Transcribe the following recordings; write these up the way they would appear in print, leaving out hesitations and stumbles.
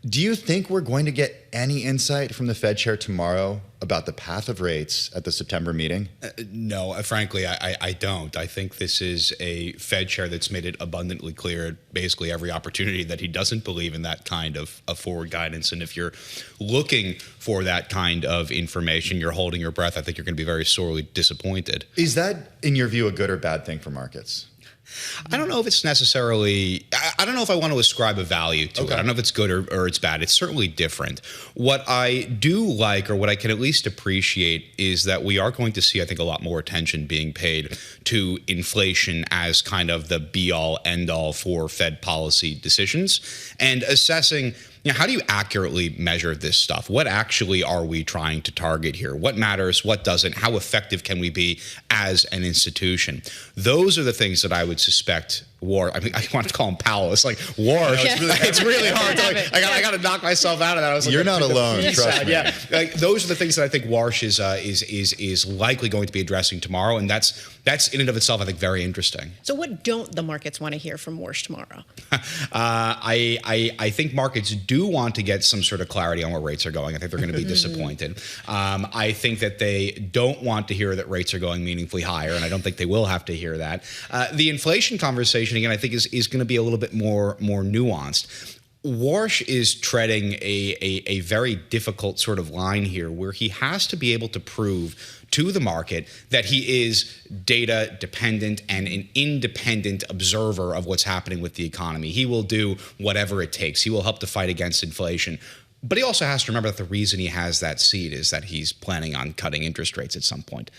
Do you think we're going to get any insight from the Fed chair tomorrow about the path of rates at the September meeting? No, frankly, I don't. I think this is a Fed chair that's made it abundantly clear at basically every opportunity that he doesn't believe in that kind of forward guidance. And if you're looking for that kind of information, you're holding your breath. I think you're going to be very sorely disappointed. Is that, in your view, a good or bad thing for markets? I don't know if it's necessarily, I don't know if I want to ascribe a value to it. I don't know if it's good or it's bad. It's certainly different. What I do like, or what I can at least appreciate, is that we are going to see, I think, a lot more attention being paid to inflation as kind of the be-all, end-all for Fed policy decisions, and assessing, how do you accurately measure this stuff? What actually are we trying to target here? What matters? What doesn't? How effective can we be as an institution? Those are the things that I would suspect I want to call him Powell. It's like Warsh. It's really hard. I got to knock myself out of that. I was like, you're not alone. Trust me. Yeah, those are the things that I think Warsh is likely going to be addressing tomorrow, and that's in and of itself, I think, very interesting. So, what don't the markets want to hear from Warsh tomorrow? I think markets do want to get some sort of clarity on where rates are going. I think they're going to be disappointed. I think that they don't want to hear that rates are going meaningfully higher, and I don't think they will have to hear that. The inflation conversation, again, I think is going to be a little bit more nuanced. Warsh is treading a very difficult sort of line here, where he has to be able to prove to the market that he is data dependent and an independent observer of what's happening with the economy. He will do whatever it takes. He will help to fight against inflation. But he also has to remember that the reason he has that seat is that he's planning on cutting interest rates at some point.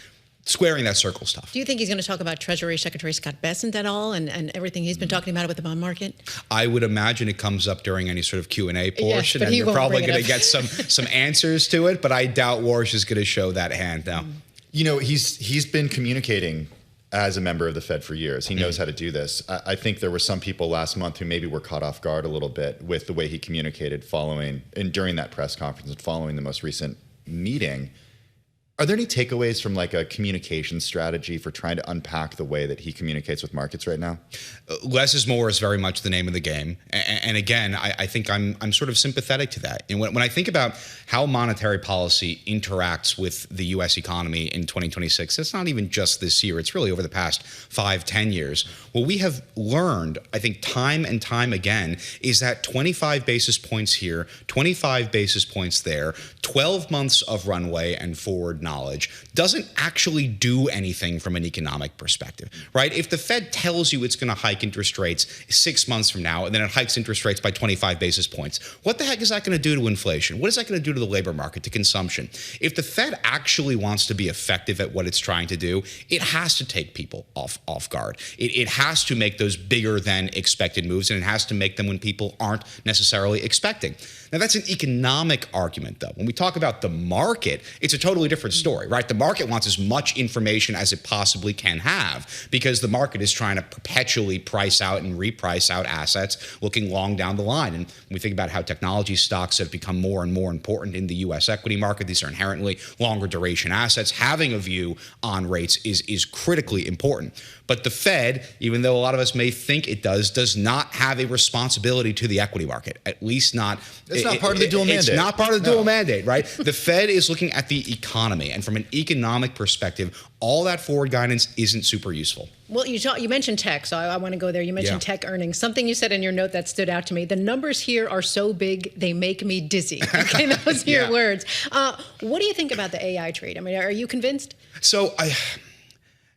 Squaring that circle stuff. Do you think he's going to talk about Treasury Secretary Scott Bessent at all and everything he's been talking about with the bond market? I would imagine it comes up during any sort of Q&A portion, and you're probably going to get some answers to it, but I doubt Warsh is going to show that hand now. He's been communicating as a member of the Fed for years. He knows how to do this. I think there were some people last month who maybe were caught off guard a little bit with the way he communicated during that press conference and following the most recent meeting. Are there any takeaways from like a communication strategy for trying to unpack the way that he communicates with markets right now? Less is more is very much the name of the game. And again, I think I'm sort of sympathetic to that. And when I think about how monetary policy interacts with the U.S. economy in 2026, it's not even just this year. It's really over the past 5-10 years. What we have learned, I think, time and time again, is that 25 basis points here, 25 basis points there, 12 months of runway and forward knowledge doesn't actually do anything from an economic perspective, right? If the Fed tells you it's going to hike interest rates 6 months from now, and then it hikes interest rates by 25 basis points, what the heck is that going to do to inflation? What is that going to do to the labor market, to consumption? If the Fed actually wants to be effective at what it's trying to do, it has to take people off guard. It has to make those bigger than expected moves, and it has to make them when people aren't necessarily expecting. Now, that's an economic argument, though. When we talk about the market, it's a totally different story, right? The market wants as much information as it possibly can have, because the market is trying to perpetually price out and reprice out assets looking long down the line. And when we think about how technology stocks have become more and more important in the U.S. equity market, these are inherently longer duration assets. Having a view on rates is critically important. But the Fed, even though a lot of us may think it does not have a responsibility to the equity market, at least not. It's not part of the dual mandate. It's not part of the dual mandate, right? The Fed is looking at the economy. And from an economic perspective, all that forward guidance isn't super useful. Well, you mentioned tech, so I want to go there. You mentioned tech earnings. Something you said in your note that stood out to me. The numbers here are so big, they make me dizzy. Okay, those are your words. What do you think about the AI trade? I mean, are you convinced? So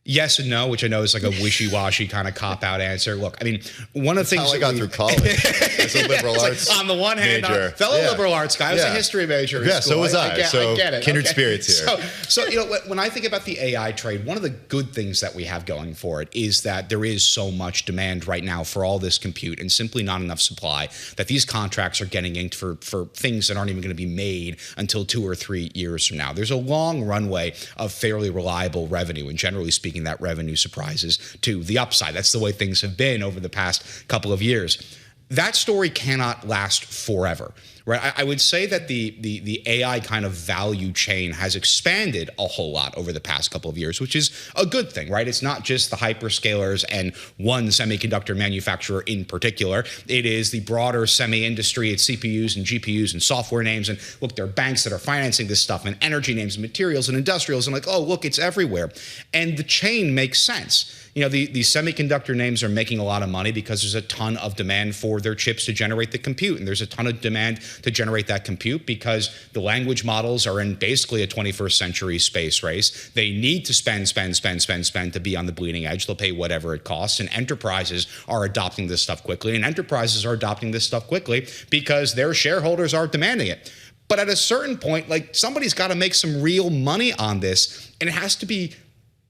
yes and no, which I know is like a wishy-washy kind of cop-out answer. Look, I mean, one of the things how I got through college as a liberal arts on the one hand, fellow liberal arts guy, I was a history major in school. So was I. I get it. Kindred spirits here. So when I think about the AI trade, one of the good things that we have going for it is that there is so much demand right now for all this compute and simply not enough supply, that these contracts are getting inked for things that aren't even going to be made until 2 or 3 years from now. There's a long runway of fairly reliable revenue, and generally speaking, that revenue surprises to the upside. That's the way things have been over the past couple of years. that story cannot last forever, right? I would say that the AI kind of value chain has expanded a whole lot over the past couple of years, which is a good thing, right? It's not just the hyperscalers and one semiconductor manufacturer in particular. It is the broader semi-industry. It's CPUs and GPUs and software names. And look, there are banks that are financing this stuff, and energy names and materials and industrials. And like, oh, look, it's everywhere. And the chain makes sense. You know, the semiconductor names are making a lot of money because there's a ton of demand for their chips to generate the compute. And there's a ton of demand to generate that compute because the language models are in basically a 21st century space race. They need to spend to be on the bleeding edge. They'll pay whatever it costs. And enterprises are adopting this stuff quickly. And enterprises are adopting this stuff quickly because their shareholders are demanding it. But at a certain point, like, somebody's got to make some real money on this. And it has to be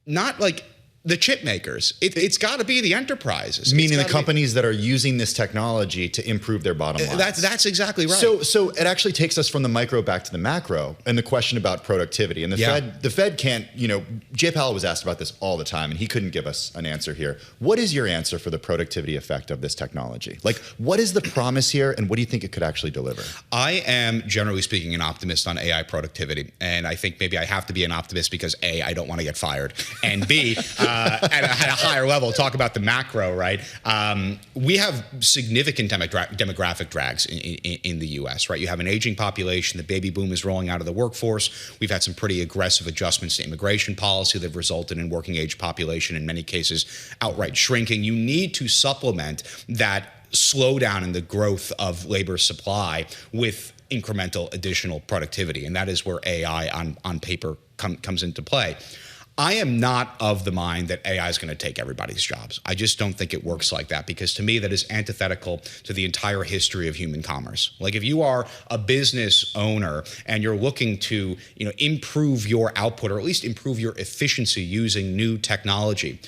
not like the chip makers. It's got to be the enterprises. Meaning the companies that are using this technology to improve their bottom line. That's exactly right. So it actually takes us from the micro back to the macro and the question about productivity. And the Fed can't, Jay Powell was asked about this all the time and he couldn't give us an answer here. What is your answer for the productivity effect of this technology? Like, what is the promise here and what do you think it could actually deliver? I am, generally speaking, an optimist on AI productivity. And I think maybe I have to be an optimist because A, I don't want to get fired, and B, at a higher level, talk about the macro, right? We have significant demographic drags in the U.S., right? You have an aging population. The baby boom is rolling out of the workforce. We've had some pretty aggressive adjustments to immigration policy that have resulted in working age population, in many cases, outright shrinking. You need to supplement that slowdown in the growth of labor supply with incremental additional productivity. And that is where AI on paper comes into play. I am not of the mind that AI is going to take everybody's jobs. I just don't think it works like that, because to me that is antithetical to the entire history of human commerce. Like, if you are a business owner and you're looking to, improve your output or at least improve your efficiency using new technology,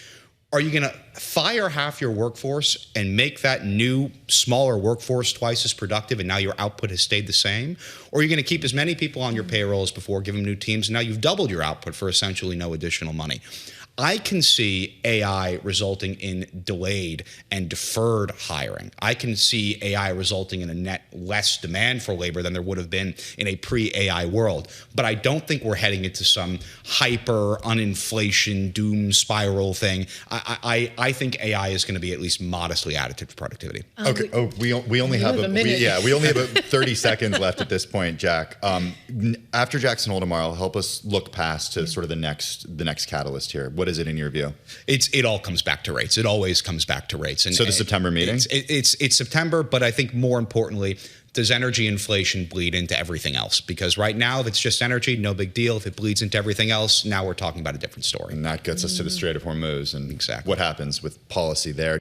are you going to fire half your workforce and make that new, smaller workforce twice as productive, and now your output has stayed the same? Or are you going to keep as many people on your payroll as before, give them new teams, and now you've doubled your output for essentially no additional money? I can see AI resulting in delayed and deferred hiring. I can see AI resulting in a net less demand for labor than there would have been in a pre-AI world. But I don't think we're heading into some hyper uninflation doom spiral thing. I think AI is going to be at least modestly additive to productivity. Okay. We only have a minute. We only have 30 seconds left at this point, Jack. After Jackson Hole tomorrow, help us look past to sort of the next catalyst here. What is it in your view? It all comes back to rates. It always comes back to rates. And so the September meeting? It's September, but I think more importantly, does energy inflation bleed into everything else? Because right now, if it's just energy, no big deal. If it bleeds into everything else, now we're talking about a different story. And that gets us to the Strait of Hormuz and exactly what happens with policy there.